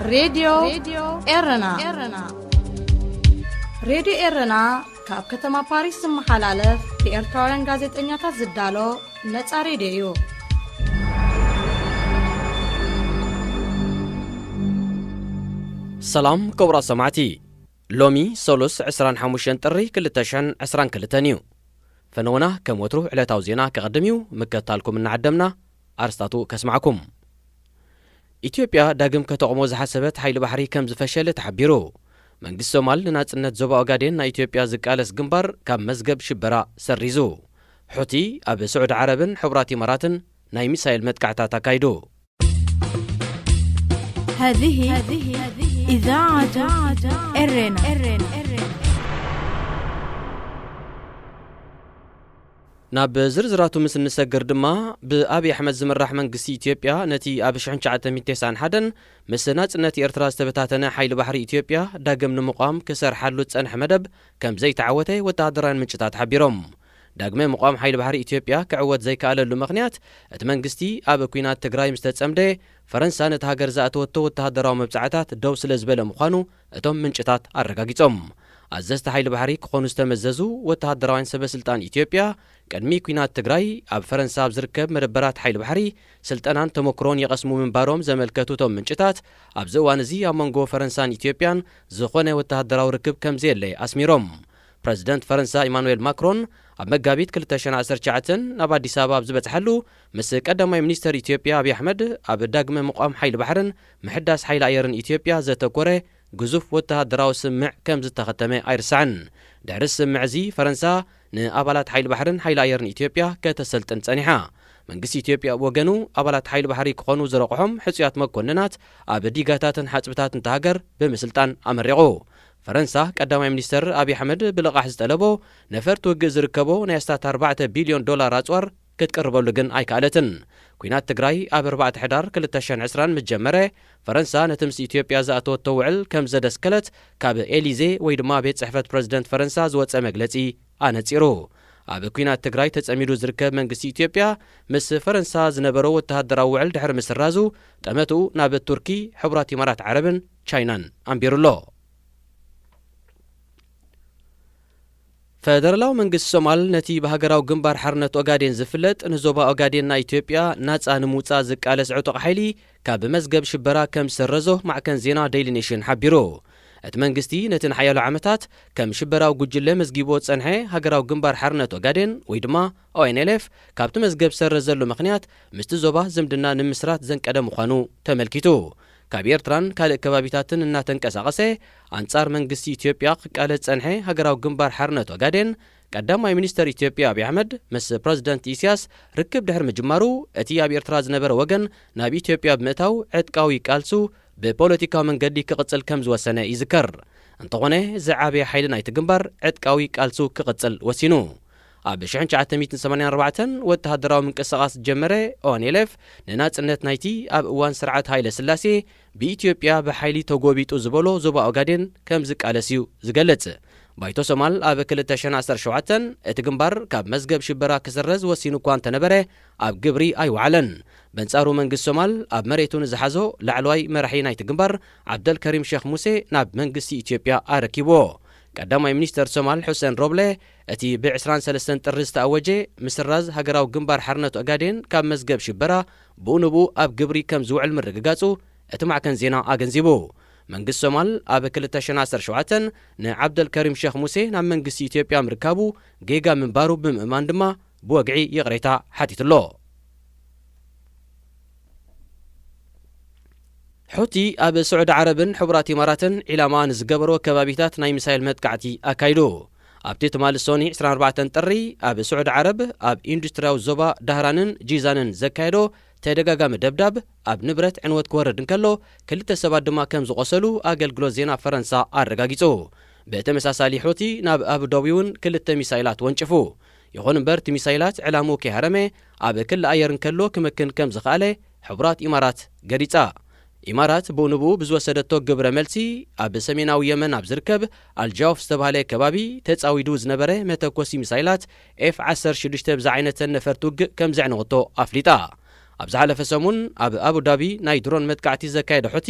راديو إرنا راديو إرنا كاب كتما باريس محلالة في إرتوران غازت إنياتا زدالو نتا راديو سلام كورا سمعتي لومي سولوس عسران حموشين طري كلتشن عسران كلتانيو فنونا كم وترو على توزينا كقدميو مكتالكم من عدمنا أرستاتو كسمعكم إثيوبيا داقم كتقمو زحسبت حيل بحري كم زفشل تحبيرو من الصومال لناتنت زوبا أوغادين نا إثيوبيا زكالس جنبر كم مزقب شبرا سريزو حوتي أب سعود عربن حبراتي مراتن ناي ميسايل متكعتا تاكايدو هذه إذاعة إرنا ناب زرزراتو مثل نسجر دما بأبي أحمد زمرح منقسي إثيوبيا نتي أبي شحن شعة ميتيسان حدن مسنات نتي إرتراز تبتاتنا حيل بحر إثيوبيا داقم نمقام كسر حلو تسان حمدب كم زي تعوتي وتهدران من شتات حبيرهم داقم مقام حيل بحر إثيوبيا كعوت زي كالا اللومغنيات اتمنقستي أبي كوينات تقراي مستتسمدي فرنسا نتهاجر زاتوتو وتهدراو مبزعتات دوس لزبل مخانو اتم من شتات الرقاقيتهم عززت حيل بحري كخونو استمززو وتهدراوين سبا سلطان إثيوبيا قدمي كوينات تقراي أب فرنسا بزركب مربرات حيل بحري سلطانان تموكرون يقسمو من باروم زملكتو توم من شتات أب زوانزي أمانغو فرنسان إثيوبيان زخونة وتهدراو ركب كم زيلي أسميروم بريزيدنت فرنسا إيمانويل ماكرون أب مقابيت كلتاشن عسر شعتن نبا ديسابا بزبت حلو مسك قدمي منيستر إثيوبيا أبي أحمد أب داقم مقام حيل بحرن محداس حيل أيرن إثيوبيا زتكوري جزوف وتهدراو سمع كم زتختمي أيرسعن دعرس سمع زي فرنسا نأبالات حيل بحرن حيل أيرن إثيوبيا كتسلطن تانيحا منقسي إثيوبيا وغنو أبالات حيل بحري كخونو زرقهم حسيات مكوننات أب ديقاتاتن حاسبتاتن تهاجر بمسلطان أمريغو فرنسا قدامي منيستر أبي حمد بلقاح زتلبو نفر توقع زركبو نيستات 4 بليون دولار أصور كتقربو لغن أي كالتن كوينات تقراي أب 4 حدار كلتاشن عسران متجمرة فرنسا نتمس إثيوبيا زاتو التوعل كم زدس كلت كاب إليزي ويدما بيت صحفة بريزيدنت فرنسا زوات أمغلتي أنا تيرو أب كوينات تقراي تتأميرو زركب منقسي إثيوبيا مس فرنسا زنبرو وتهدراو وعل دحر مسرازو تأمتو ناب التركي حبرات إمارات عربن تشاينان أمبيرولو فدرلاو منقس الصومال نتي بهاجراو جنبار حرنت أوغادين زفلت نزوبا أوغادين نا إثيوبيا ناتس نموتا زك على سعوتق حيلي كاب مزقب شبرا كم سرزه مع كان زينا ديلي نيشن حبيرو اتمنقستي نتن حيالو عمتات كم شبراو قجلة مزقيبو تسانحي هاجراو جنبار حرنت أوغادين ويدما ONLF كاب تمزقب سرزلو مخنيات مستزوبا زمدنا نمسرات زنك أدم مخانو تملكيتو كابيرتران كالك كبابيتاتن الناتن كساقسي أنصار منقسي إثيوبيا قالت سنحي هاجراو جنبار حرنت وقادين قدام مينيستر إثيوبيا أبي أحمد مس بريزيدنت إيسياس ركب دحر مجمارو أتي أبيرتراز نبر وغن نابي إثيوبيا بمتاو عدقاوي كالسو ببوليتيكا من قدي كقتل كمز وسنة يذكر انطغونه زعابي حيلنا يتجنبر عدقاوي كالسو كقتل وسينو أب شحن 984 وتهدراو من قصاص جمره ONLF نناصنت نايتي أب وان سرعت هايل سلاسي بإثيوبيا بحيلي توغوبيتو زبولو زوبا أوغادين كم زق علسيو زغلص بايتو صومال أب 2017 اتجنبر كاب مزقب شبرا كسرز وسينو كوان تنبره أب جبري أي وعلن بنصارو منقس صومال أب مريتون زحزو لعلواي مرحي نايت جنبر عبد الكريم شيخ موسى ناب منقسي إثيوبيا أركيبو قدامي منيستر صومال حسين روبله اتي بعسران سلسن طرز تأوجي مسراز هاجراو جنبار حرنت أوغادين كاب مزقب شبرا بونبو أب جبري كم زوعل مرققاتو اتمع كان زينا أغنزيبو منقس صومال أب 2017 عبد الكريم شيخ موسى نام منقس إثيوبيا مركابو جيجا من بارو بمأمان دما بوقعي يغريتا حاتيت الله حوتي أب سعود عربن حبرات إماراتن علامان زقبرو كبابيتات ناي مسايل مدقعتي أكايدو أبتيت مال السوني 24 تري أب سعود عرب أب إندسترياو زوبا دهرانن جيزانن زكايدو تدقاقام دبداب أب نبرت عنوات كوردن كلو كلتا سباد دما كم زقوصلو أقل جلوزينا فرنسا أرقاقيتو بيتمساسالي حوتي ناب أب دوبيون كلتا مسايلات وانشفو يغون برت مسايلات علامو كهرمي أب كل أيرن كلو كمكن كم زخالي حبرات إمارات قريتا إمارات بونبو بزوسدتو قبر ملسي أب سميناو يمن أب زركب الجوف ستبهالي كبابي تتساويدو زنبره متاكوسي مسايلات F10 شدشتب زعينة نفرتوق كم زعنغطو أفليتا ኣብ ዝሓለፈ ሰሙን ኣብ አቡዳቢ ናይ ድሮን መጥቃዕቲ ዘካየደ ሑቲ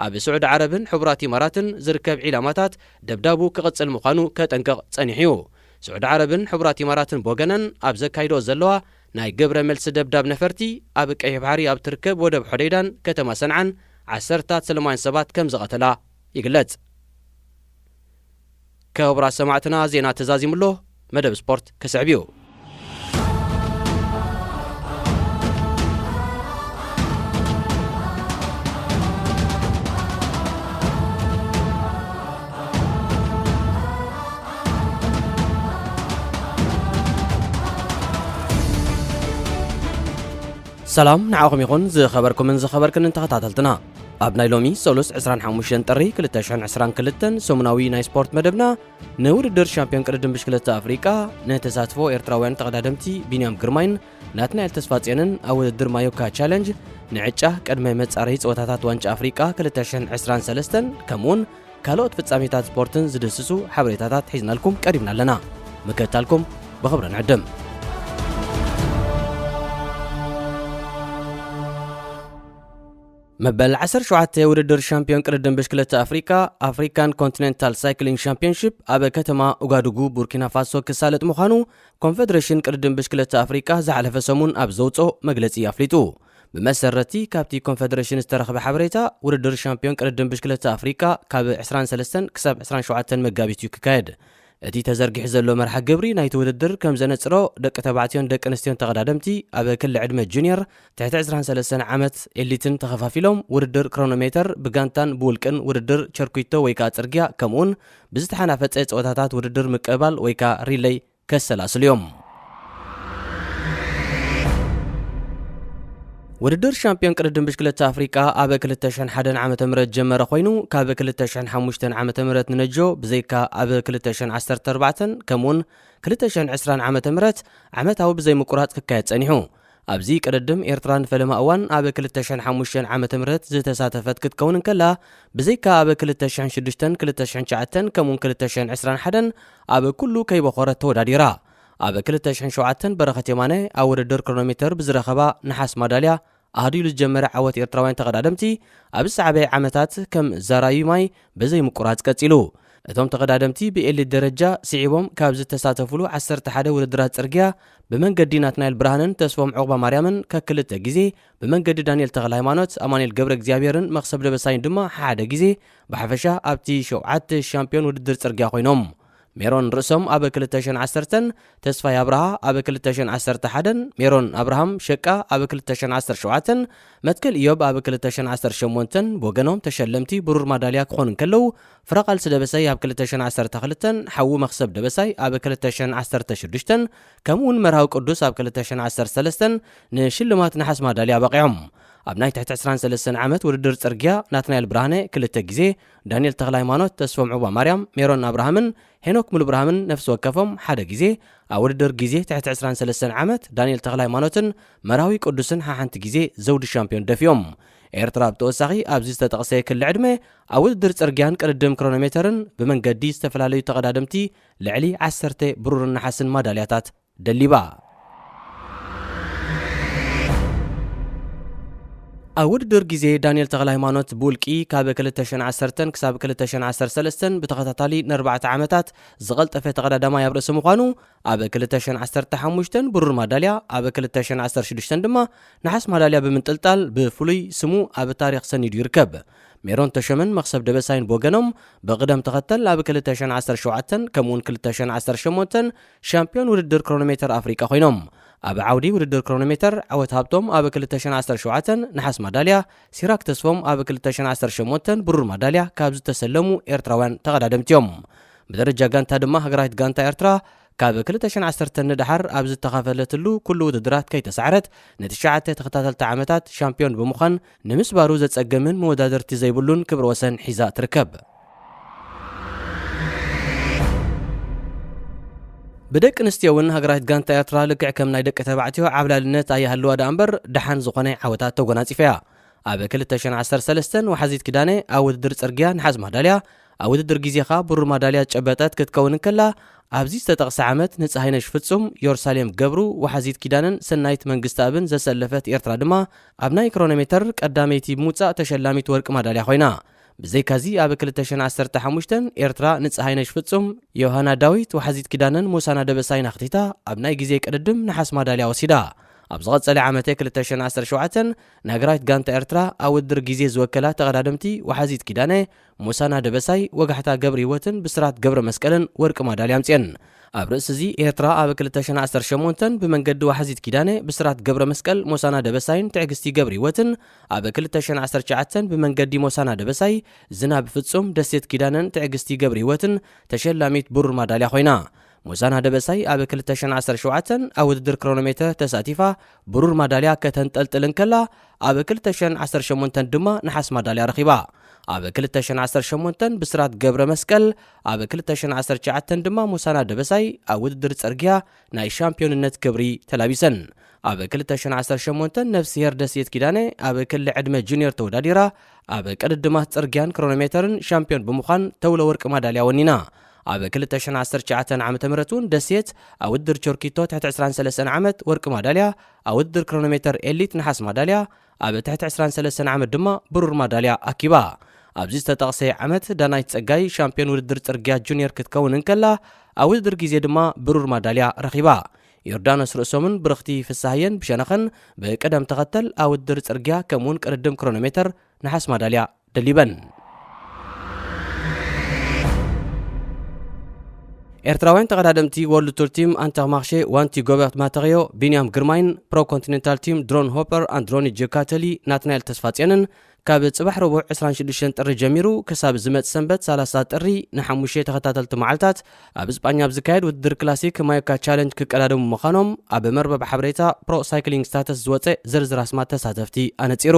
ኣብ ስዑድ ዓረብን ሕቡራት ኢማራትን ዝርከብ ዒላማታት ደብዳቡ ክቕጽል ምዃኑ ከጠንቅቕ ጸኒሑ ስዑድ ዓረብን ሕቡራት ኢማራትን ቦገነን ኣብ ዘካይዶ ዘለዋ ናይ ግብረ መልሲ ደብዳብ ነፈርቲ ኣብ ቀይሕ ባሕሪ ኣብ ትርከብ ወደብ ሖደይዳን ከተማ ሰንዓን 10 ሰላማውያን ሰባት ከም ዘቐተላ ይግለጽ። ክቡራት ሰማዕትና ዜና ተዛዚሙሎ መደብ ስፖርት ከስዕብዩ ሰላም ንዓኹም ይኹን ዝኸበርኩምን ዝኸበርክንን ተኸታተልትና ኣብ ናይ ሎሚ ሰሉስ 25 ጥሪ 2022 ሰሙናዊ ናይ ስፖርት መደብና ንውድድር ሻምፒዮን ቅድድም ብሽክለታ ኣፍሪቃ ንተሳትፎ ኤርትራውያን ተቐዳደምቲ ቢንያም ግርማይን ናትናኤል ተስፋጽዮንን ኣብ ውድድር ማዮካ ቻሌንጅ ንዕጫ ቀድመ መጻረዪ ፀወታታት ዋንጫ ኣፍሪቃ 2023 ከምኡውን ካልኦት ፍጻሜታት ስፖርትን ዝድስሱ ሓበሬታታት ሒዝናልኩም ቀሪብና ኣለና። ምክትታልኩም ብኽብሪ ንዕድም። መበል 17 ውድድር ሻምፒዮን ቅድድም ብሽክለታ ኣፍሪቃ ኣፍሪካን ኮንቲኔንታል ሳይክሊንግ ሻምፒዮንሺፕ ኣብ ከተማ ኡጋዱጉ ቡርኪና ፋሶ ክሳለጥ ምዃኑ ኮንፌደሬሽን ቅድድም ብሽክለታ ኣፍሪቃ ዝሓለፈ ሰሙን ኣብ ዘውፅኦ መግለጺ ኣፍሊጡ። ብመሰረቲ ካብቲ ኮንፌደሬሽን ዝተረኸበ ሓበሬታ ውድድር ሻምፒዮን ቅድድም ብሽክለታ ኣፍሪቃ ካብ 23 ክሳብ 27 መጋቢት እዩ ክካየድ። እቲ ተዘርጊሑ ዘሎ መርሓ ግብሪ ናይቲ ውድድር ከም ዘነጽሮ ደቂ ተባዕትዮን ደቂ ኣንስትዮን ተቐዳደምቲ ኣብ ክሊ ዕድመ ጁኒየር ትሕቲ 23 ዓመት ኤሊትን ተኸፋፊሎም ውድድር ክሮኖሜተር ብጋንታን ብውልቅን ውድድር ቸርኩይቶ ወይ ከዓ ጽርግያ ከምኡውን ብዝተሓናፈፀ ፀወታታት ውድድር ምቅባል ወይ ከዓ ሪሌይ ከሰላስሉ እዮም። ውድድር ሻምፒዮን ቅድድም ብሽክለታ ኣፍሪቃ ኣብ 2001 ዓመተ ምህረት ጀመረ ኮይኑ ካብ 2005 ዓመተ ምህረት ንነጆ ብዘይካ ኣብ 2014 ከምኡውን 2020 ዓመተ ምህረት ዓመታዊ ብዘይ ምቁራጽ ክካየድ ጸኒሑ። ኣብዚ ቅድድም ኤርትራ ንፈለማ እዋን ኣብ 2005 ዓመተ ምህረት ዝተሳተፈት ክትከውን እንከላ ብዘይካ ኣብ 2006 2009 ከምኡውን 2021 ኣብ ኩሉ ከይበኾረት ተወዳዲራ። ኣብ 2007 በረኸት የማነ ኣብ ውድድር ክሮኖሜተር ብዝረኸባ ነሓስ ማዳልያ ኣህዲሉ ዝጀመረ ዓወት ኤርትራውያን ተቐዳደምቲ ኣብ ዝሰዓበየ ዓመታት ከም ዛራዩ ማይ በዘይ ምቁራጽ ቀጺሉ። እቶም ተቐዳደምቲ ብኤሊት ደረጃ ስዒቦም ካብ ዝተሳተፍሉ 11 ውድድራት ጽርግያ ብመንገዲ ናትናኤል ብርሃንን ተስፎም ዕቑባ ማርያምን ከክልተ ግዜ ብመንገዲ ዳንኤል ተኽለ ሃይማኖት ኣማኑኤል ገብረ እግዚኣብሔርን መኽሰብ ደበሳይን ድማ ሓደ ግዜ ብሓፈሻ ኣብቲ 7 ሻምፒዮን ውድድር ጽርግያ ኮይኖም ሜሮን ርእሶም ኣብ 2010 ተስፋይ አብርሃ ኣብ 2011 ሜሮን አብርሃም ሸቃ ኣብ 2017 መትከል ኢዮብ ኣብ 2018 ብወገኖም ተሸለምቲ ብሩር ማዳልያ ክኾኑ እንከለው ፍረቓልሲ ደበሳይ ኣብ 2012 ሓዊ መኽሰብ ደበሳይ ኣብ 2016 ከምኡውን መርሃዊ ቅዱስ ኣብ 2013 ንሽልማት ነሓስ ማዳልያ በቂዖም። ኣብ ናይ ትሕቲ 23 ዓመት ውድድር ጽርግያ ናትናኤል ብርሃነ ክልተ ግዜ ዳንኤል ተኽለ ሃይማኖት ተስፎም ዕቑባ ማርያም ሜሮን አብርሃምን ሄኖክ ሙሉ ብርሃምን ነፍሲ ወከፎም ሓደ ግዜ ኣብ ውድድር ግዜ ትሕቲ 23 ዓመት ዳንኤል ተኽለ ሃይማኖትን መራዊ ቅዱስን ሓንቲ ግዜ ዘውዲ ሻምፒዮን ደፊኦም። ኤርትራ ብተወሳኺ ኣብዚ ዝተጠቕሰ ክሊ ዕድመ ኣብ ውድድር ጽርግያን ቅድድም ክሮኖሜተርን ብመንገዲ ዝተፈላለዩ ተቐዳደምቲ ልዕሊ 10 ብሩርን ነሓስን ማዳልያታት ደሊባ። ኣብ ውድድር ግዜ ዳንኤል ተኽለ ሃይማኖት ብውልቂ ካብ 2010 ክሳብ 2013 ብተኸታታሊ ን4 ዓመታት ዝቐልጠፈ ተቐዳዳማይ ኣብ ርእሲ ምዃኑ ኣብ 2015 ብሩር ማዳልያ ኣብ 2016 ድማ ነሓስ ማዳልያ ብምንጥልጣል ብፍሉይ ስሙ ኣብ ታሪኽ ሰኒዱ ይርከብ። ሜሮን ተሸመን መኽሰብ ደበሳይን ብወገኖም ብቕደም ተኸተል ኣብ 2017 ከምኡውን 2018 ሻምፒዮን ውድድር ክሮኖሜተር ኣፍሪቃ ኮይኖም። ኣብ ዓውዲ ውድድር ክሮኖሜተር ዓወት ሃብቶም ኣብ 2017 ነሓስ ማዳልያ ሲራክ ተስፎም ኣብ 2018 ብሩር ማዳልያ ካብ ዝተሰለሙ ኤርትራውያን ተቐዳደምቲዮም። ብደረጃ ጋንታ ድማ ሃገራዊት ጋንታ ኤርትራ ካብ 2010 ንድሓር ኣብ ዝተኻፈለትሉ ኩሉ ውድድራት ከይተሰዓረት ን9 ተኸታተልቲ ዓመታት ሻምፒዮን ብምዃን ንምስባሩ ዘጸገምን መወዳደርቲ ዘይብሉን ክብሪ ወሰን ሒዛ ትርከብ። ብደቂ ኣንስትዮ እውን ሃገራዊት ጋንታ ኤርትራ ልክዕ ከም ናይ ደቂ ተባዕትዮ ዓብላልነት ኣያሃለዋ ዳ እምበር ድሓን ዝኾነ ዓወታት ተጎናፂፈ እያ። ኣብ 2013 ወሓዚት ክዳነ ኣብ ውድድር ጽርግያ ንሓስ ማዳልያ ኣብ ውድድር ግዜኻ ብሩር ማዳልያ ጨበጠት ክትከውን ከላ ኣብዚ ዝተጠቕሰ ዓመት ንፀሃይነሽ ፍጹም ኢየሩሳሌም ገብሩ ወሓዚት ኪዳንን ሰናይት መንግስቲ ኣብን ዘሰለፈት ኤርትራ ድማ ኣብ ናይ ክሮኖሜተር ቀዳመይቲ ምውፃእ ተሸላሚት ወርቂ ማዳልያ ኮይና ብዘይካዚ ኣብ 2015 ኤርትራ ንፀሃይነሽ ፍጹም ዮሃና ዳዊት ወሓዚት ኪዳንን ሙሳና ደበሳይ ናኽቲታ ኣብ ናይ ግዜ ቅድድም ንሓስ ማዳልያ ወሲዳ ኣብ ዝቐጸለ ዓመት 2017 ናገራዊት ጋንታ ኤርትራ ኣብ ውድድር ግዜ ዝወከላ ተቐዳድምቲ ወሓዚት ኪዳነ ሙሳና ደበሳይ ወጋሕታ ገብሪ ህይወትን ብስራት ገብረ መስቀልን ወርቂ ማዳልያ ኣምፅአን ኣብ ርእሲ እዚ ኤርትራ ኣብ 2018 ብመንገዲ ወሓዚት ኪዳነ ብስራት ገብረ መስቀል ሙሳና ደበሳይን ትዕግስቲ ገብሪ ህይወትን ኣብ 2019 ብመንገዲ ሙሳና ደበሳይ ዝናብ ፍጹም ደሴት ኪዳነን ትዕግስቲ ገብሪ ህይወትን ተሸላሚት ብሩር ማዳልያ ኮይና ሙሳና ደበሳይ ኣብ 2017 ኣብ ውድድር ክሮኖሜተር ተሳቲፋ ብሩር ማዳልያ ከተንጠልጥልን ከላ ኣብ 2018 ድማ ንሓስ ማዳልያ ረኺባ ኣብ 2018 ብስራት ገብረ መስቀል ኣብ 2019 ድማ ሙሳና ደበሳይ ኣብ ውድድር ጽርግያ ናይ ሻምፒዮንነት ክብሪ ተላቢሰን ኣብ 2018 ነፍሲሄር ደሴት ኪዳነ ኣብ ክሊ ዕድመ ጁኒየር ተወዳዲራ ኣብ ቅድድማት ጽርግያን ክሮኖሜተርን ሻምፒዮን ብምዃን ተውለ ወርቂ ማዳልያ ወኒና ኣብ 2019 ዓመተ ምህረቱን ደሴት ኣብ ውድድር ቾርኪቶ ትሕቲ 23 ዓመት ወርቂ ማዳልያ ኣብ ውድድር ክሮኖሜተር ኤሊት ንሓስ ማዳልያ ኣብ ትሕቲ 23 ዓመት ድማ ብሩር ማዳልያ ኣኪባ ኣብዚ ዝተጠቕሰ ዓመት ዳናይት ጸጋይ ሻምፒዮን ውድድር ጽርግያ ጁኒየር ክትከውን እንከላ ኣብ ውድድር ግዜ ድማ ብሩር ማዳልያ ረኺባ ዮርዳኖስ ርእሶምን ብርኽቲ ፍሳህየን ብሸነኸን ብቅደም ተኸተል ኣብ ውድድር ጽርግያ ከምውን ቅድድም ክሮኖሜተር ንሓስ ማዳልያ ደሊበን ኤርትራውያን ተቐዳድምቲ ወርልድ ቱር ቲም አንተርማርሼ ዋንቲ ጎበርት ማተሪዮ ቢንያም ግርማይን ፕሮ ኮንቲኔንታል ቲም ድሮን ሆፐር አንድሮኒ ጀካተሊ ናትናኤል ተስፋጽየንን ካብ ጽባሕ ረቡዕ 26 ጥሪ ጀሚሩ ክሳብ ዝመጽ ሰንበት 30 ጥሪ ን5 ተኸታተልቲ መዓልታት ኣብ እስጳኛ ብዝካየድ ውድድር ክላሲክ ማዮካ ቻሌንጅ ክቀዳደሙ ምዃኖም ኣብ መርበብ ሓበሬታ ፕሮ ሳይክሊንግ ስታተስ ዝወፅእ ዝርዝር ኣስማት ተሳተፍቲ ኣነጺሩ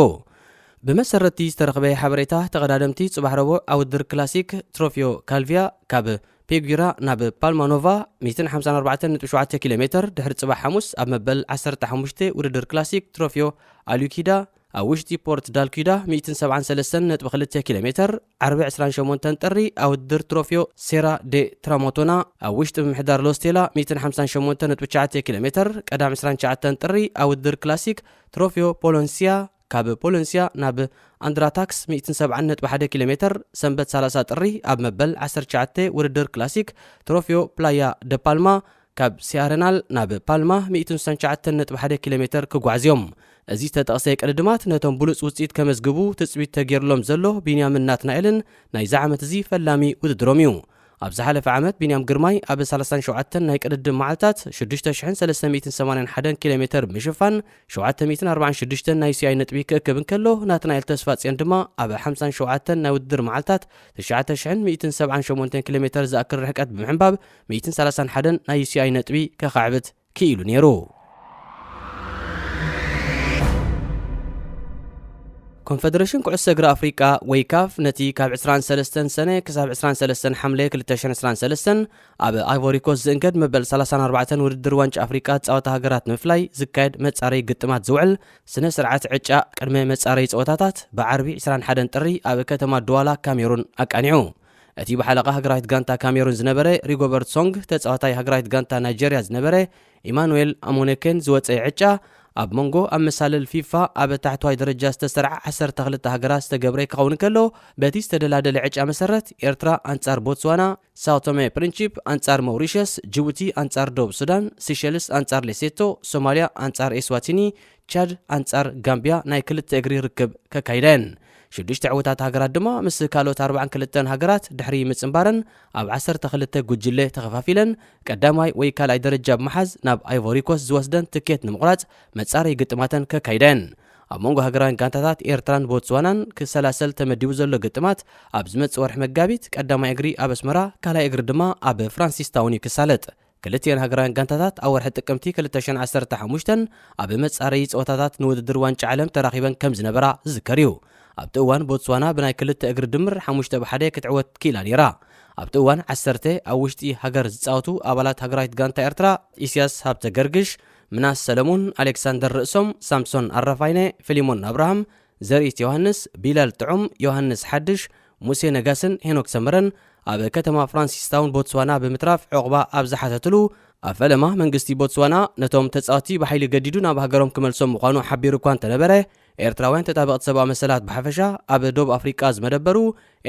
ብመሰረቲ ዝተረኸበ ሓበሬታ ተቐዳድምቲ ጽባሕ ረቡዕ ኣብ ውድድር ክላሲክ ትሮፊዮ ካልቪያ ካብ ፔጉራ ናብ ፓልማኖቫ 154.7 ኪሎ ሜትር ድሕሪ ጽባሕ ሐሙስ ኣብ መበል 15 ውድድር ክላሲክ ትሮፊዮ አሉኪዳ ኣብ ውሽጢ ፖርት ዳልኪዳ 173.2 ኪሎ ሜትር 28 ጥሪ ኣብ ውድድር ትሮፊዮ ሴራ ዴ ትራሞቶና ኣብ ውሽጢ ምሕዳር ሎስቴላ 158.9 ኪሎ ሜትር ቀዳም 29 ጥሪ ኣብ ውድድር ክላሲክ ትሮፊዮ ፖሎንሲያ ካብ ፖሎንሲያ ናብ አንድራታክስ 170.1 ኪሎ ሜትር ሰንበት 30 ጥሪ ኣብ መበል 19 ውድድር ክላሲክ ትሮፊዮ ፕላያ ደ ፓልማ ካብ ሲያረናል ናብ ፓልማ 169.1 ኪሎ ሜትር ክጓዓዝዮም እዚ ዝተጠቕሰ ቅድድማት ነቶም ብሉጽ ውጽኢት ከመዝግቡ ትጽቢት ተገይሩሎም ዘሎ ቢንያምን ናትናኤልን ናይ ዓመት እዚ ፈላሚ ውድድሮም እዩ ኣብ ዝሓለፈ ዓመት ቢንያም ግርማይ ኣብ 37 ናይ ቅድድም መዓልታት 6381 ኪሎ ሜትር ምሽፋን 746 ናይ ሲኣይ ነጥቢ ክእክብ እንከሎ ናትናኤል ተስፋጽየን ድማ ኣብ 57 ናይ ውድድር መዓልታት 9178 ኪሎ ሜትር ዝኣክል ርሕቀት ብምሕንባብ 131 ናይ ሲኣይ ነጥቢ ከኻዕብት ክኢሉ ነይሩ ኮንፌደሬሽን ኩዕሶ እግሪ ኣፍሪቃ ወይ ካፍ ነቲ ካብ 23 ሰነ ክሳብ 23 ሓምለ 2023 ኣብ ኣይቮሪኮስ ዝእንገድ መበል 34 ውድድር ዋንጫ ኣፍሪቃ ጸወታ ሃገራት ንምፍላይ ዝካየድ መጻረይ ግጥማት ዝውዕል ስነ ስርዓት ዕጫ ቅድመ መጻረይ ጸወታታት ብዓርቢ 21 ጥሪ ኣብ ከተማ ድዋላ ካሜሩን ኣቃኒዑ እቲ በሓለቃ ሃገራዊት ጋንታ ካሜሩን ዝነበረ ሪጎበርት ሶንግ ተጻዋታይ ሃገራዊት ጋንታ ናይጀርያ ዝነበረ ኢማኑኤል አሞኔኬን ዝወፀ ዕጫ ኣብ መንጎ ኣብ መሳለል ፊፋ ኣብ ታሕተዋይ ደረጃ ዝተሰርዐ 12 ሃገራት ዝተገብረ ክኸውን ከሎ በቲ ዝተደላደለ ዕጫ መሰረት ኤርትራ አንጻር ቦትስዋና ሳኦ ቶሜ ፕሪንሲፕ አንጻር ሞሪሸስ ጅቡቲ አንጻር ደቡብ ሱዳን ሲሸልስ አንጻር ሌሴቶ ሶማሊያ አንጻር ኤስዋቲኒ ቻድ አንጻር ጋምቢያ ናይ ክልተ እግሪ ርክብ ከካይደን ሽዱሽተ ዕወታት ሃገራት ድማ ምስ ካልኦት 42 ሃገራት ድሕሪ ምጽምባረን ኣብ 12 ጉጅለ ተኸፋፊለን ቀዳማይ ወይ ካልኣይ ደረጃ ብምሓዝ ናብ ኣይቮሪኮስ ዝወስደን ትኬት ንምቑራጽ መጻረይ ግጥማተን ከካይደን ኣብ መንጎ ሃገራውያን ጋንታታት ኤርትራን ቦትስዋናን ክሰላሰል ተመዲቡ ዘሎ ግጥማት ኣብ ዝመጽእ ወርሒ መጋቢት ቀዳማይ እግሪ ኣብ ኣስመራ ካልኣይ እግሪ ድማ ኣብ ፍራንሲስታውን ክሳለጥ ክልቲአን ሃገራውያን ጋንታታት ኣብ ወርሒ ጥቅምቲ 2015 ኣብ መጻረይ ጸወታታት ንውድድር ዋንጫ ዓለም ተራኺበን ከም ዝነበራ ዝዝከር እዩ ኣብቲ እዋን ቦትስዋና ብናይ ክልተ እግሪ ድምር 5-1 ክትዕወት ኪኢላ ነይራ ኣብቲ እዋን 10 ኣብ ውሽጢ ሃገር ዝጻወቱ ኣባላት ሃገራዊት ጋንታ ኤርትራ ኢስያስ ሃብተ ገርግሽ ምናስ ሰለሙን ኣሌክሳንደር ርእሶም ሳምሶን ኣረፋይነ ፊሊሞን አብርሃም ዘርኢት ዮሐንስ ቢላል ጥዑም ዮሐንስ ሓድሽ ሙሴ ነጋስን ሄኖክ ሰመረን ኣብ ከተማ ፍራንሲስታውን ቦትስዋና ብምትራፍ ዕቑባ ኣብ ዝሓተትሉ ኣብ ፈለማ መንግስቲ ቦትስዋና ነቶም ተጻወቲ ብሓይሊ ገዲዱ ናብ ሃገሮም ክመልሶም ምዃኑ ሓቢሩ እኳ እንተነበረ ኤርትራውያን ተጣበቕቲ ሰብኣዊ መሰላት ብሓፈሻ ኣብ ደቡብ ኣፍሪቃ ዝመደበሩ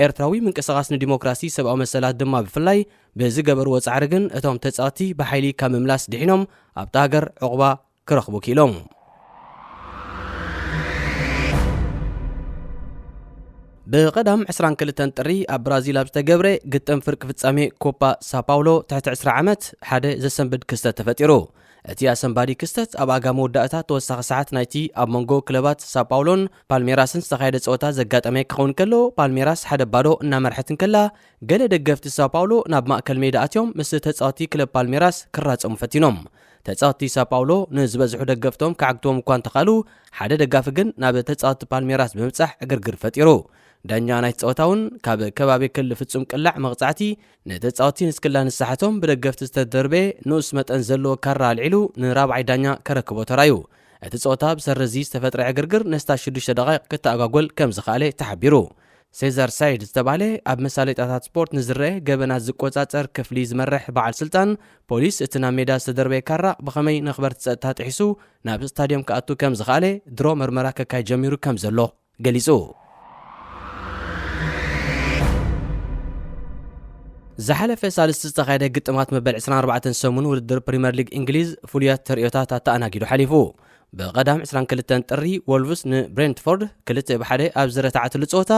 ኤርትራዊ ምንቅስቓስ ንዲሞክራሲ ሰብኣዊ መሰላት ድማ ብፍላይ ብዝገበርዎ ጻዕሪ ግን እቶም ተጻወቲ ብሓይሊ ካብ ምምላስ ድሒኖም ኣብቲ ሃገር ዕቑባ ክረኽቡ ክኢሎም ብቐዳም 22 ጥሪ ኣብ ብራዚል ኣብ ዝተገብረ ግጥም ፍርቂ ፍጻሜ ኮፓ ሳፓውሎ ትሕቲ 20 ዓመት ሓደ ዘሰንብድ ክስተት ተፈጢሩ እቲ ኣሰንባዲ ክስተት ኣብ ኣጋሚ ወዳእታ ተወሳኺ ሰዓት ናይቲ ኣብ መንጎ ክለባት ሳፓውሎን ፓልሜራስን ዝተኻየደ ፀወታ ዘጋጠመ ክኸውን ከሎ ፓልሜራስ ሓደ ባዶ እናመርሐትን ከላ ገለ ደገፍቲ ሳፓውሎ ናብ ማእከል ሜዳ ኣትዮም ምስ ተጻወቲ ክለብ ፓልሜራስ ክራፀሙ ፈቲኖም ተጻወቲ ሳፓውሎ ንዝበዝሑ ደገፍቶም ከዓግትዎም እኳ እንተኻሉ ሓደ ደጋፊ ግን ናብ ተጻወቲ ፓልሜራስ ብምብጻሕ ዕግርግር ፈጢሩ ዳኛ ናይቲ ፀወታውን ካብ ከባቢ ክልል ፍጹም ቅላዕ መቕጻዕቲ ነተጻወቲ ንስክላ ንሳሓቶም ብደገፍቲ ዝተደርበ ንኡስ መጠን ዘለዎ ካራ ኣልዒሉ ንራብዓይ ዳኛ ከረክቦ ተራዩ እቲ ፀወታ ብሰረዚ ዝተፈጥረ ዕግርግር ነስታ 6 ደቂቕ ክተኣጓጎል ከም ዝኸኣለ ተሓቢሩ ሴዛር ሳይድ ዝተባህለ ኣብ መሳለጥያታት ስፖርት ንዝርአ ገበናት ዝቆጻጸር ክፍሊ ዝመርሕ በዓል ስልጣን ፖሊስ እቲ ናብ ሜዳ ዝተደርበ ካራ ብኸመይ ነኽበርቲ ፀጥታ ጥሒሱ ናብ ስታድዮም ክኣቱ ከም ዝኸኣለ ድሮ መርመራ ከካይ ጀሚሩ ከም ዘሎ ገሊጹ ዝሓለፈ ሳልስቲ ዝተኻየደ ግጥማት መበል 24 ሰሙን ውድድር ፕሪምየር ሊግ እንግሊዝ ፍሉያት ተርእዮታት ተኣናጊዱ ሓሊፉ ብቐዳም 22 ጥሪ ወልቭስ ንብሬንትፎርድ 2-1 ኣብ ዝረታዓትሉ ፀወታ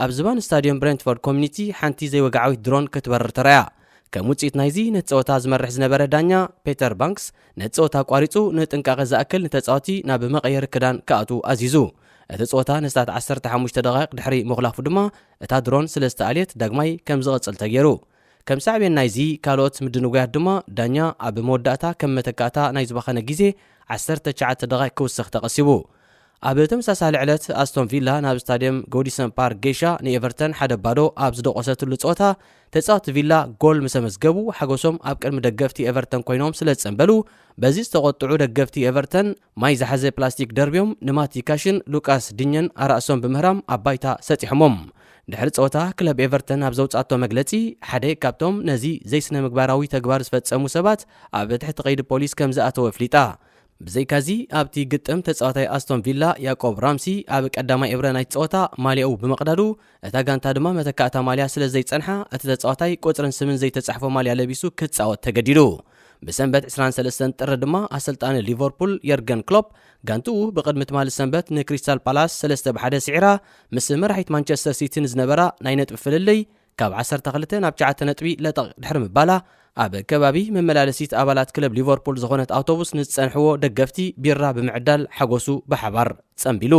ኣብ ዝባን ስታድዮም ብሬንትፎርድ ኮሚኒቲ ሓንቲ ዘይወጋዓዊት ድሮን ክትበርር ተራያ ከም ውፅኢት ናይዚ ነቲ ፀወታ ዝመርሕ ዝነበረ ዳኛ ፔተር ባንክስ ነቲ ፀወታ ቋሪፁ ንጥንቃቐ ዝኣክል ንተፃወቲ ናብ መቐየሪ ክዳን ክኣቱ ኣዚዙ እቲ ፀወታ ንስታት 15 ደቂቕ ድሕሪ ምኽላፉ ድማ እታ ድሮን ስለስተ ኣልየት ዳግማይ ከም ዝቐፅል ተገይሩ ከም ሳዕቤን ናይዚ ካልኦት ምድንጉያት ድማ ዳኛ ኣብ መወዳእታ ከም መተካእታ ናይ ዝባኸነ ግዜ 19 ደቂቕ ክውስኽ ተቐሲቡ ኣብ ተመሳሳሊ ዕለት ኣስቶን ቪላ ናብ ስታድየም ጎዲሰን ፓርክ ጌሻ ንኤቨርተን ሓደ ባዶ ኣብ ዝደቆሰትሉ ፀወታ ተጻወቲ ቪላ ጎል ምስ መዝገቡ ሓጎሶም ኣብ ቅድሚ ደገፍቲ ኤቨርተን ኮይኖም ስለ ዝጸንበሉ በዚ ዝተቆጥዑ ደገፍቲ ኤቨርተን ማይ ዝሓዘ ፕላስቲክ ደርብዮም ንማቲ ካሽን ሉቃስ ድኘን ኣራእሶም ብምህራም ኣብ ባይታ ሰጢሖሞም ድሕሪ ፀወታ ክለብ ኤቨርተን ኣብ ዘውፃቶ መግለጺ ሓደ ካብቶም ነዚ ዘይስነ ምግባራዊ ተግባር ዝፈጸሙ ሰባት ኣብ ትሕቲ ቀይዲ ፖሊስ ከም ዝኣተወ ፍሊጣ ብዘይካዚ ኣብቲ ግጥም ተጻዋታይ ኣስቶን ቪላ ያዕቆብ ራምሲ ኣብ ቀዳማይ ዕብረ ናይቲ ፀወታ ማልያኡ ብምቕዳዱ እታ ጋንታ ድማ መተካእታ ማልያ ስለ ዘይጸንሓ እቲ ተጻዋታይ ቁጽርን ስምን ዘይተጻሕፎ ማልያ ለቢሱ ክትጻወት ተገዲዱ ብሰንበት 23 ጥሪ ድማ ኣሰልጣኒ ሊቨርፑል የርገን ክሎፕ ጋንትኡ ብቅድሚ ትማሊ ሰንበት ንክሪስታል ፓላስ 3-1 ስዒራ ምስ መራሒት ማንቸስተር ሲቲን ዝነበራ ናይ ነጥቢ ፍልልይ ካብ 12 ናብ 9 ነጥቢ ለጠቕ ድሕሪ ምባላ ኣብ ከባቢ መመላለሲት ኣባላት ክለብ ሊቨርፑል ዝኾነት ኣውቶቡስ ንዝጸንሕዎ ደገፍቲ ቢራ ብምዕዳል ሓጎሱ ብሓባር ጸንቢሉ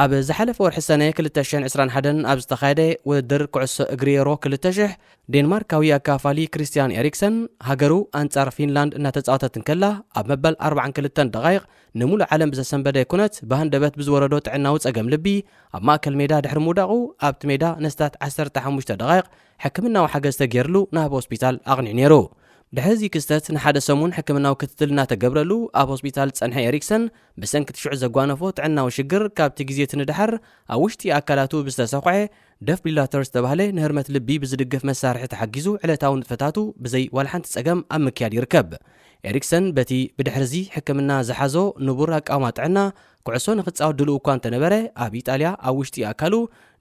ኣብ ዝሓለፈ ወርሒ ሰነ 2021 ኣብ ዝተኻየደ ውድድር ኩዕሶ እግሪ ዩሮ 2000 ዴንማርካዊ ኣካፋሊ ክሪስቲያን ኤሪክሰን ሃገሩ ኣንጻር ፊንላንድ እናተጻወተትን ከላ ኣብ መበል 42 ደቂቕ ንሙሉእ ዓለም ብዘሰንበደ ኩነት ብሃንደበት ብዝወረዶ ጥዕናዊ ጸገም ልቢ ኣብ ማእከል ሜዳ ድሕሪ ምውዳቑ ኣብቲ ሜዳ ነስታት 15 ደቂቕ ሕክምናዊ ሓገዝ ተገይርሉ ናብ ሆስፒታል ኣቕኒዑ ነይሩ ድሕዚ ክስተት ንሓደ ሰሙን ሕክምናዊ ክትትል እናተገብረሉ ኣብ ሆስፒታል ጸንሐ ኤሪክሰን ብሰንኪ ትሽዑ ዘጓነፎ ጥዕናዊ ሽግር ካብቲ ግዜ ትንድሓር ኣብ ውሽጢ ኣካላቱ ብዝተሰቑዐ ደፍብሪላተር ዝተባህለ ንህርመት ልቢ ብዝድግፍ መሳርሒ ተሓጊዙ ዕለታዊ ንጥፈታቱ ብዘይ ዋልሓንቲ ጸገም ኣብ ምክያድ ይርከብ ኤሪክሰን በቲ ብድሕርዚ ሕክምና ዝሓዞ ንቡር ኣቃውማ ጥዕና ኩዕሶ ንኽጻወት ድልኡ እኳ እንተነበረ ኣብ ኢጣልያ ኣብ ውሽጢ ኣካሉ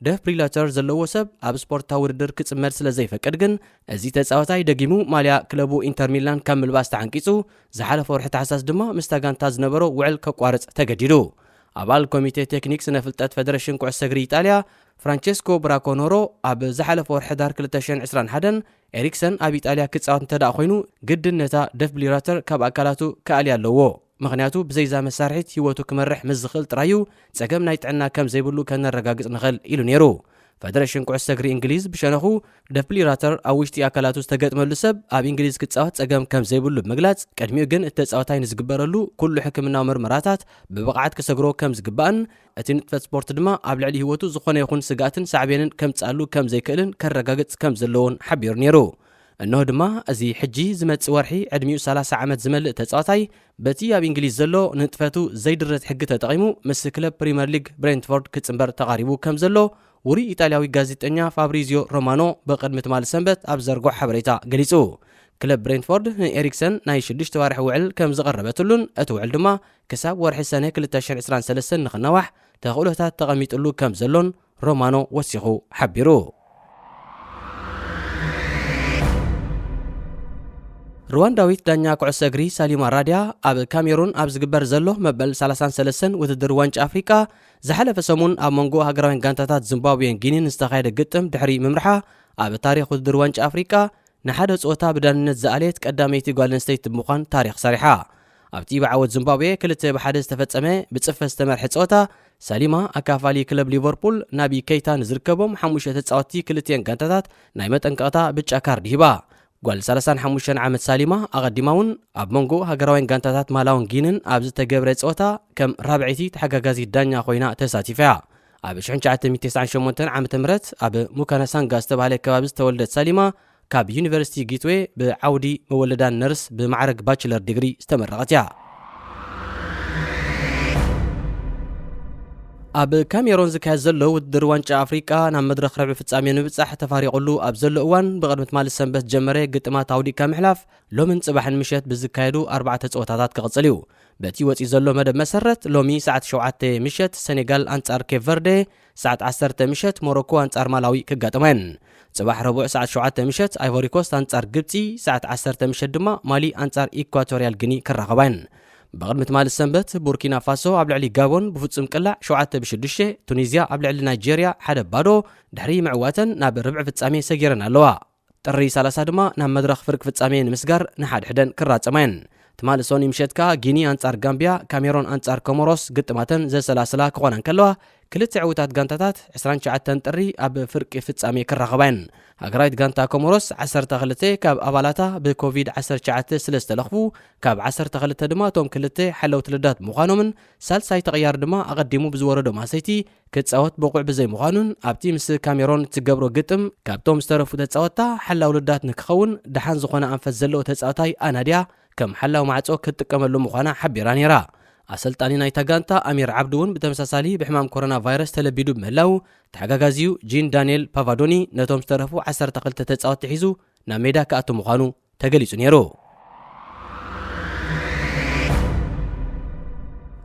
ደፍብሪላተር ዘለዎ ሰብ ኣብ ስፖርታዊ ውድድር ክጽመድ ስለ ዘይፈቅድ ግን እዚ ተጻዋታይ ደጊሙ ማልያ ክለቡ ኢንተር ሚላን ካብ ምልባስ ተዓንቂጹ ዝሓለፈ ወርሒ ታሕሳስ ድማ ምስታ ጋንታ ዝነበሮ ውዕል ከቋርጽ ተገዲዱ ኣባል ኮሚቴ ቴክኒክ ስነ ፍልጠት ፌደሬሽን ኩዕሶ እግሪ ኢጣልያ ፍራንቼስኮ ብራኮኖሮ ኣብ ዝሓለፈ ወርሒ ዳር 2021 ኤሪክሰን ኣብ ኢጣልያ ክጻወት እንተደኣ ኮይኑ ግድን ነታ ደፍብሪላተር ካብ ኣካላቱ ከኣልያ ኣለዎ ምክንያቱ ብዘይዛ መሳርሒት ህይወቱ ክመርሕ ምስ ዝኽእል ጥራዩ ጸገም ናይ ጥዕና ከም ዘይብሉ ከነረጋግጽ ንኽእል ኢሉ ነይሩ ፌደሬሽን ኩዕሶ እግሪ እንግሊዝ ብሸነኹ ደፍብሪላተር ኣብ ውሽጢ ኣካላቱ ዝተገጥመሉ ሰብ ኣብ እንግሊዝ ክጻወት ጸገም ከም ዘይብሉ ብምግላጽ ቅድሚኡ ግን እቲ ተጻዋታይ ንዝግበረሉ ኩሉ ሕክምናዊ ምርመራታት ብብቕዓት ክሰግሮ ከም ዝግባእን እቲ ንጥፈት ስፖርት ድማ ኣብ ልዕሊ ህይወቱ ዝኾነ ይኹን ስጋትን ሳዕቤንን ከምጻሉ ከም ዘይክእልን ከረጋግጽ ከም ዘለዎን ሓቢሩ ነይሩ انه دما ازي حجي زمت ورحي عدميو 30 عمت زمل تጻዋታይ بتي اب انجليز زلو نطفتو زيدرت حق تطقيمو مس كلب بريمير ليج برينتفورد كصمبر تقاريبو كم زلو وري ايطالياوي غازيطኛ فابريزيو رومانو بقدمت مال سنبت اب زرغو حبريتا غليصو كلب برينتفورد إريكسن ناي 6 وارح وعل كم زقربتلون اتوعل دما كساب ورح سنه 2023 نخنواح تقولهታት تقميطلو كم زلون رومانو وسيخو حبيرو روانዳዊት ዳኛ ኩዕሶ እግሪ ሳሊማ ራድያ ኣብ ካሜሩን ኣብ ዝግበር ዘሎ መበል 33 ውድድር ዋንጫ ኣፍሪቃ ዝሓለፈ ሰሙን ኣብ መንጎ ሃገራውያን ጋንታታት ዚምባብዌን ጊኒን ዝተኻየደ ግጥም ድሕሪ ምምርሓ ኣብ ታሪኽ ውድድር ዋንጫ ኣፍሪቃ ንሓደ ጾታ ብዳንነት ዝኣልየት ቀዳመይቲ ጓል ኣንስተይቲ ብምዃን ታሪኽ ሰሪሓ ኣብቲ ብዓወት ዚምባብዌ 2-1 ዝተፈጸመ ብጽፈት ዝተመርሐ ጾታ ሳሊማ ኣካፋሊ ክለብ ሊቨርፑል ናቢ ኬይታ ንዝርከቦም 5 ተጻወትቲ ክልቲአን ጋንታታት ናይ መጠንቀቕታ ብጫ ካርድ ሂባ ጓል 35 ዓመት ሳሊማ ኣቐዲማውን ኣብ መንጎ ሃገራውያን ጋንታታት ማላውን ጊንን ኣብ ዝተገብረ ጾታ ከም ራብዒቲ ተሓጋጋዚት ዳኛ ኮይና ተሳቲፋ ኣብ 1998 ዓመተ ምህረት ኣብ ሙካናሳንጋ ዝተባህለ ከባቢ ዝተወለደት ሳሊማ ካብ ዩኒቨርሲቲ ጊትዌ ብዓውዲ መወለዳን ነርስ ብማዕረግ ባችለር ዲግሪ ዝተመረቐት እያ ኣብ ካሜሩን ዝካየድ ዘሎ ውድድር ዋንጫ ኣፍሪቃ ናብ መድረኽ ረብዒ ፍጻሜ ንምብጻሕ ተፋሪቑሉ ኣብ ዘሎ እዋን ብቕድሚት ማለት ሰንበት ጀመረ ግጥማት ኣውዲቕካ ምሕላፍ ሎምን ጽባሕን ምሸት ብዝካየዱ 4 ጸወታታት ክቕጽል እዩ በቲ ወፂ ዘሎ መደብ መሰረት ሎሚ ሰዓት 7 ምሸት ሴኔጋል ኣንጻር ኬፕ ቨርዴ ሰዓት 10 ምሸት ሞሮኮ ኣንጻር ማላዊ ክጋጠመን ጽባሕ ረቡዕ ሰዓት 7 ምሸት ኣይቮሪ ኮስት ኣንጻር ግብጺ ሰዓት 10 ምሸት ድማ ማሊ ኣንጻር ኢኳቶሪያል ግኒ ክራኸባን بقدمت مال السنبت بوركينا فاسو عبد العلي غابون بفصم قلع 7-6 تونيزيا عبد العلي نيجيريا حدا بادو دحري معواتن ناب ربع فصامي سجيرن الوا ጥሪ 30 ድማ ናብ መድረኽ ፍርቅ ፍጻሜ ንምስጋር ንሓድ ሕደን ክራጸማን ትማል ሶኒ ምሸትካ ጊኒ አንጻር ጋምቢያ ካሜሩን አንጻር ኮሞሮስ ግጥማተን ዘሰላስላ ክኾናን ከለዋ ክልተ ዕውታት ጋንታታት 29 ጥሪ ኣብ ፍርቂ ፍጻሜ ክራኸባን ሃገራዊት ጋንታ ኮሞሮስ 12 ካብ ኣባላታ ብኮቪድ-19 ስለዝተለኽፉ ካብ 12 ድማ ቶም ክልተ ሓለውት ልዳት ምዃኖምን ሳልሳይ ተቐያር ድማ ኣቐዲሙ ብዝወረዶ ማሰይቲ ክጻወት በቁዕ ብዘይ ምዃኑን ኣብቲ ምስ ካሜሩን ትገብሮ ግጥም ካብቶም ዝተረፉ ተጻወታ ሓላው ልዳት ንክኸውን ደሓን ዝኾነ አንፈት ዘለዎ ተጻዋታይ ኣናድያ كم حلاو معصو كتقملو مخانا حبيرا نيرا أسلطاني نايتا غانتا أمير عبدون بتمساسالي بحمام كورونا فيروس تلبيدو بمهلاو تحقاقازيو جين دانييل بافادوني نتوم سترفو 10 تقلت تتصاوت تحيزو ناميدا كأتو مخانو تقليسو نيرو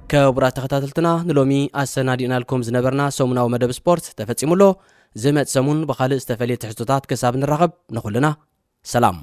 كبرا تختاتلتنا نلومي أسنادينا لكم زنبرنا سومنا ومدب سبورت تفتسيمولو زمت سمون بخالي استفالية تحزتوتات كساب نرغب نقولنا سلام